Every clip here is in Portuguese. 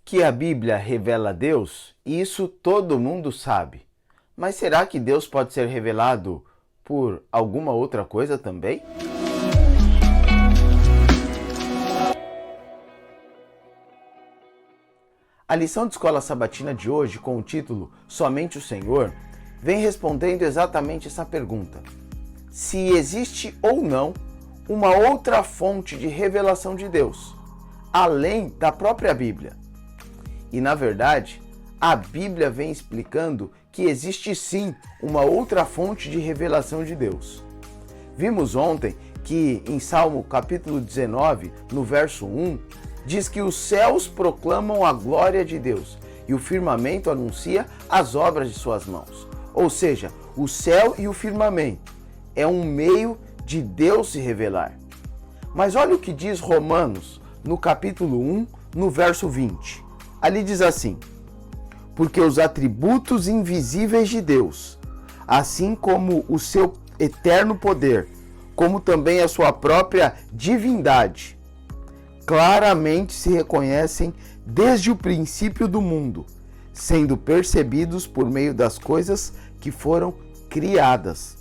Que a Bíblia revela Deus, isso todo mundo sabe. Mas será que Deus pode ser revelado por alguma outra coisa também? A lição de escola sabatina de hoje, com o título Somente o Senhor, vem respondendo exatamente essa pergunta: se existe ou não uma outra fonte de revelação de Deus, além da própria Bíblia. E na verdade, a Bíblia vem explicando que existe sim uma outra fonte de revelação de Deus. Vimos ontem que em Salmo capítulo 19, no verso 1, diz que os céus proclamam a glória de Deus e o firmamento anuncia as obras de suas mãos. Ou seja, o céu e o firmamento é um meio de Deus se revelar. Mas olha o que diz Romanos, no capítulo 1, no verso 20. Ali diz assim: porque os atributos invisíveis de Deus, assim como o seu eterno poder, como também a sua própria divindade, claramente se reconhecem desde o princípio do mundo, sendo percebidos por meio das coisas que foram criadas.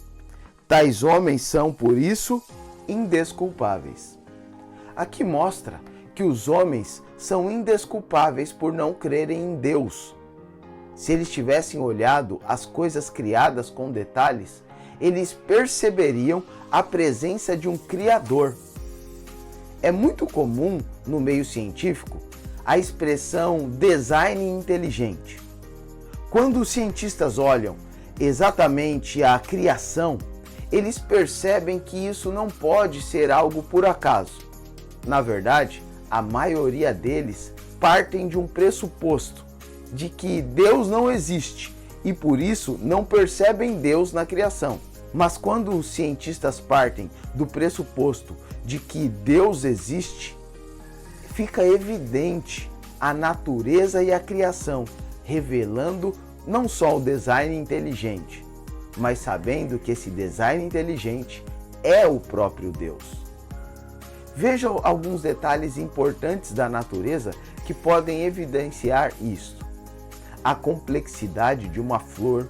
Tais homens são, por isso, indesculpáveis. Aqui mostra que os homens são indesculpáveis por não crerem em Deus. Se eles tivessem olhado as coisas criadas com detalhes, eles perceberiam a presença de um Criador. É muito comum no meio científico a expressão design inteligente. Quando os cientistas olham exatamente a criação, eles percebem que isso não pode ser algo por acaso. Na verdade, a maioria deles partem de um pressuposto de que Deus não existe e por isso não percebem Deus na criação. Mas quando os cientistas partem do pressuposto de que Deus existe, fica evidente a natureza e a criação, revelando não só o design inteligente, mas sabendo que esse design inteligente é o próprio Deus. Veja alguns detalhes importantes da natureza que podem evidenciar isto. A complexidade de uma flor,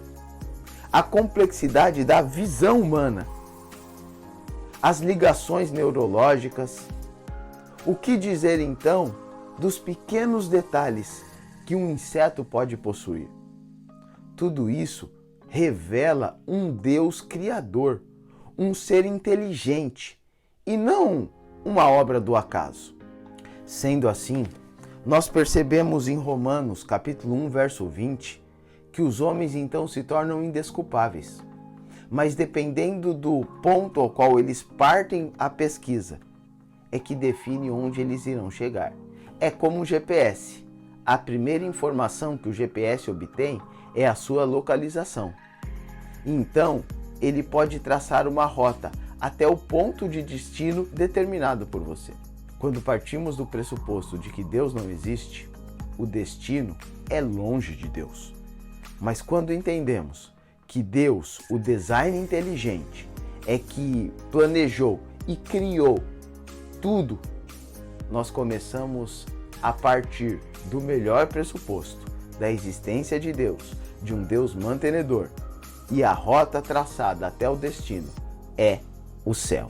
a complexidade da visão humana, as ligações neurológicas. O que dizer então dos pequenos detalhes que um inseto pode possuir? Tudo isso revela um Deus criador, um ser inteligente e não uma obra do acaso. Sendo assim, nós percebemos em Romanos capítulo 1, verso 20, que os homens então se tornam indesculpáveis. Mas dependendo do ponto ao qual eles partem a pesquisa, é que define onde eles irão chegar. É como um GPS. A primeira informação que o GPS obtém é a sua localização. Então, ele pode traçar uma rota até o ponto de destino determinado por você. Quando partimos do pressuposto de que Deus não existe, o destino é longe de Deus. Mas quando entendemos que Deus, o design inteligente, é que planejou e criou tudo, nós começamos a partir do melhor pressuposto da existência de Deus, de um Deus mantenedor, e a rota traçada até o destino é o céu.